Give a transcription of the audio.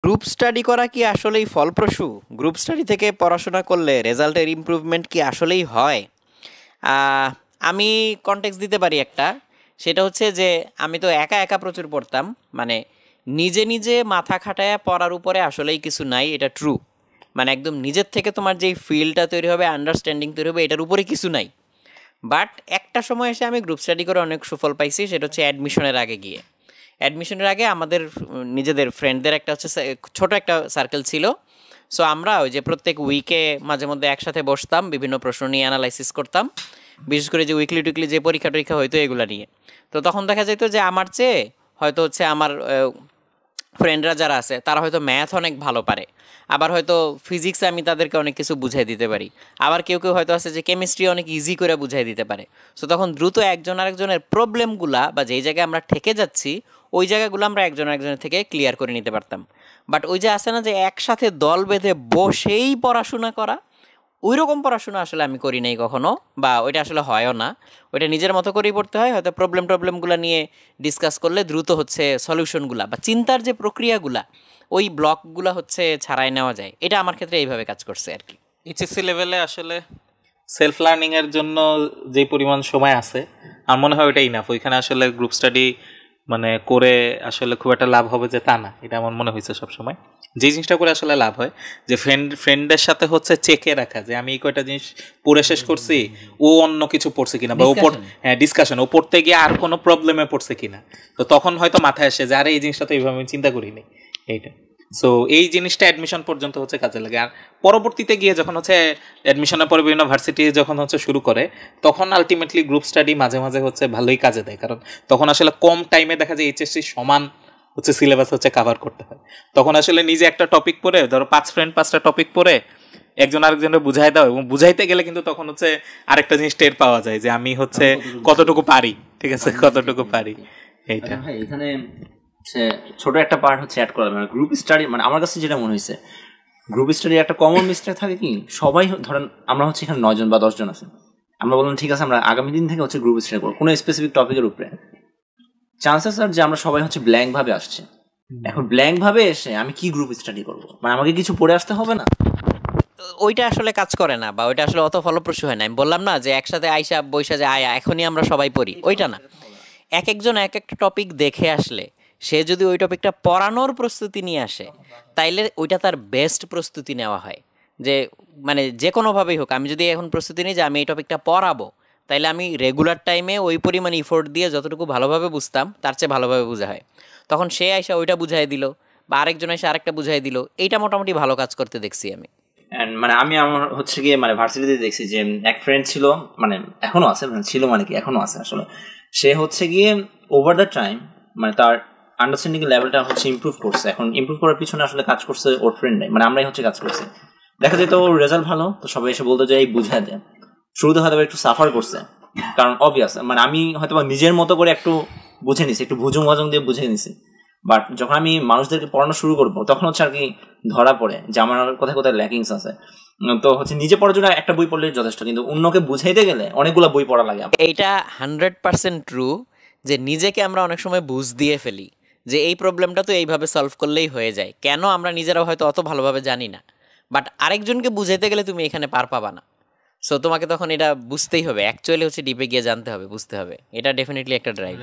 Group study করা কি আসলেই ফলপ্রসূ? গ্রুপ স্টাডি থেকে পড়াশোনা করলে রেজাল্টের ইমপ্রুভমেন্ট কি আসলেই হয়? আহ, আমি কনটেক্সট দিতে পারি একটা। সেটা হচ্ছে যে আমি তো একা একা প্রচুর পড়তাম, মানে নিজে নিজে মাথা খাটায়া পড়ার উপরে আসলেই কিছু নাই, এটা ট্রু। মানে একদম নিজের থেকে তোমার যেই ফিলটা তৈরি হবে, আন্ডারস্ট্যান্ডিং তৈরি হবে, এটার উপরে কিছু নাই। বাট একটা সময় এসে আমি গ্রুপ স্টাডি করে অনেক সুফল পাইছি, সেটা হচ্ছে অ্যাডমিশনের আগে গিয়ে। অ্যাডমিশনের আগে আমাদের নিজেদের ফ্রেন্ডদের একটা হচ্ছে ছোট একটা সার্কেল ছিল। সো আমরা ওই যে প্রত্যেক উইকে মাঝে মধ্যে একসাথে বসতাম, বিভিন্ন প্রশ্ন নিয়ে অ্যানালাইসিস করতাম, বিশেষ করে যে উইকলি টুইকলি যে পরীক্ষা টরীক্ষা হইতো এগুলো নিয়ে। তো তখন দেখা যেত যে আমার চেয়ে হয়তো হচ্ছে আমার ফ্রেন্ডরা যারা আছে তারা হয়তো ম্যাথ অনেক ভালো পারে, আবার হয়তো ফিজিক্সে আমি তাদেরকে অনেক কিছু বুঝাই দিতে পারি, আবার কেউ কেউ হয়তো আছে যে কেমিস্ট্রি অনেক ইজি করে বুঝাই দিতে পারে। সো তখন দ্রুত একজন আরেকজনের প্রবলেমগুলা বা যেই জায়গায় আমরা ঠেকে যাচ্ছি ওই জায়গাগুলো আমরা একজন আরেকজনের থেকে ক্লিয়ার করে নিতে পারতাম। বাট ওই যে আছে না যে একসাথে দল বেঁধে বসেই পড়াশোনা করা, ওই রকম পড়াশোনা আসলে আমি করি নাই কখনো, বা ওইটা আসলে হয়ও না। ওইটা নিজের মতো করেই পড়তে হয়, হয়তো প্রবলেমগুলো নিয়ে ডিসকাস করলে দ্রুত হচ্ছে সলিউশনগুলা বা চিন্তার যে প্রক্রিয়াগুলা, ওই ব্লকগুলা হচ্ছে ছাড়াই নেওয়া যায়। এটা আমার ক্ষেত্রে এইভাবে কাজ করছে আর কি। এইচএসসি লেভেলে আসলে সেলফ লার্নিং এর জন্য যে পরিমাণ সময় আছে আমার মনে হয় ওইটা ইনাফ। ওইখানে আসলে গ্রুপ স্টাডি মানে করে আসলে খুব একটা লাভ হবে যে তা না, এটা আমার মনে হয়েছে সবসময়। যে জিনিসটা করে আসলে লাভ হয় যে ফ্রেন্ডের সাথে হচ্ছে চেকে রাখা যে আমি এই কয়টা জিনিস পড়ে শেষ করছি, ও অন্য কিছু পড়ছে কিনা, বা ও ডিসকাশন ও পড়তে গিয়ে আর কোনো প্রবলেমে পড়ছে কিনা। তো তখন হয়তো মাথায় আসে যে আরে এই জিনিসটা তো এইভাবে আমি চিন্তা করিনি, এইটা। সো এই জিনিসটা অ্যাডমিশন পর্যন্ত হচ্ছে কাজে লাগে। আর পরবর্তীতে গিয়ে যখন হচ্ছে অ্যাডমিশনের পরে বিভিন্ন ভার্সিটি যখন হচ্ছে শুরু করে, তখন আলটিমেটলি গ্রুপ স্টাডি মাঝে মাঝে হচ্ছে ভালোই কাজে দেয়। কারণ তখন আসলে কম টাইমে দেখা যায় এইচএসসি সমান হচ্ছে সিলেবাস হচ্ছে কাভার করতে হয়। তখন আসলে নিজে একটা টপিক পড়ে, ধরো 5 ফ্রেন্ড 5টা টপিক পড়ে একজন আরেকজনের বুঝাই দাও, এবং বুঝাইতে গেলে কিন্তু তখন হচ্ছে আরেকটা জিনিস টের পাওয়া যায় যে আমি হচ্ছে কতটুকু পারি, ঠিক আছে, কতটুকু পারি। এইটা এখানে ছোট একটা পার্ট হচ্ছে অ্যাড করা, মানে গ্রুপ স্টাডি, মানে আমার কাছে যেটা মনে হয়েছে গ্রুপ স্টাডি একটা কমন মিস্টেক থাকে কি, সবাই ধরেন আমরা হচ্ছে এখানে 9 জন বা 10 জন আছে, আমরা বললাম ঠিক আছে আমরা আগামী দিন থেকে হচ্ছে গ্রুপ স্টাডি করবো কোনো স্পেসিফিক টপিকের উপরে। চান্সেস আর যে আমরা সবাই হচ্ছে ব্ল্যাঙ্ক ভাবে আসছে। এখন ব্ল্যাঙ্ক ভাবে এসে আমি কি গ্রুপ স্টাডি করবো, মানে আমাকে কিছু পড়ে আসতে হবে না? ওইটা আসলে কাজ করে না, বা ওইটা আসলে অত ফলপ্রসূ হয় না। আমি বললাম না যে একসাথে আইসা বৈশা যে আয়া এখনই আমরা সবাই পড়ি, ওইটা না। এক একজন এক একটা টপিক দেখে আসলে সে যদি ওই টপিকটা পড়ানোর প্রস্তুতি নিয়ে আসে, তাইলে ওইটা তার বেস্ট প্রস্তুতি নেওয়া হয়। যে মানে যে কোনোভাবেই হোক, আমি যদি এখন প্রস্তুতি নিই যে আমি এই টপিকটা পড়াবো, তাইলে আমি রেগুলার টাইমে ওই পরিমাণ ইফোর্ট দিয়ে যতটুকু ভালোভাবে বুঝতাম তার চেয়ে ভালোভাবে বোঝা হয়। তখন সে আইসা ওইটা বুঝাই দিল, বা আরেকজন এসে আরেকটা বুঝাই দিল, এইটা মোটামুটি ভালো কাজ করতে দেখছি আমি। মানে আমি আমার হচ্ছে গিয়ে মানে ভার্সিটিতে দেখছি যে এক ফ্রেন্ড ছিল, মানে এখনো আছে, মানে ছিল মানে কি এখনো আছে আসলে, সে হচ্ছে গিয়ে ওভার দ্য টাইম মানে তার আন্ডারস্ট্যান্ডিং লেভেলটা হচ্ছে ইমপ্রুভ করছে। এখন ইমপ্রুভ করার পিছনে আসলে কাজ করছে ওর ফ্রেন্ড নাই, মানে আমরাই হচ্ছে কাজ করছি। দেখা যেত ওর রেজাল্ট ভালো, তো সবাই এসে বলতো যে এই বুঝায় দেয়। শুরুতে হয়তো একটু সাফার করছে, কারণ অবভিয়াস মানে আমি হয়তো নিজের মতো করে একটু বুঝে নিছি, একটু ভুজুং ভাজং দিয়ে বুঝে নিছি। বাট যখন আমি মানুষদেরকে পড়ানো শুরু করবো তখন হচ্ছে আর কি ধরা পড়ে যে আমার কোথায় কোথায় ল্যাকিংস আছে। তো হচ্ছে নিজে পড়ার জন্য একটা বই পড়লে যথেষ্ট, কিন্তু অন্যকে বুঝাইতে গেলে অনেকগুলো বই পড়া লাগে। এইটা 100% ট্রু যে নিজেকে আমরা অনেক সময় বুঝ দিয়ে ফেলি যে এই প্রবলেমটা তো এইভাবে সলভ করলেই হয়ে যায়, কেন আমরা নিজেরাও হয়তো অত ভালোভাবে জানি না। বাট আরেকজনকে বুঝাইতে গেলে তুমি এখানে পার পাবা না। সো তোমাকে তখন এটা বুঝতেই হবে, অ্যাকচুয়ালি হচ্ছে ডিপে গিয়ে জানতে হবে, বুঝতে হবে। এটা ডেফিনেটলি একটা ড্রাইভ।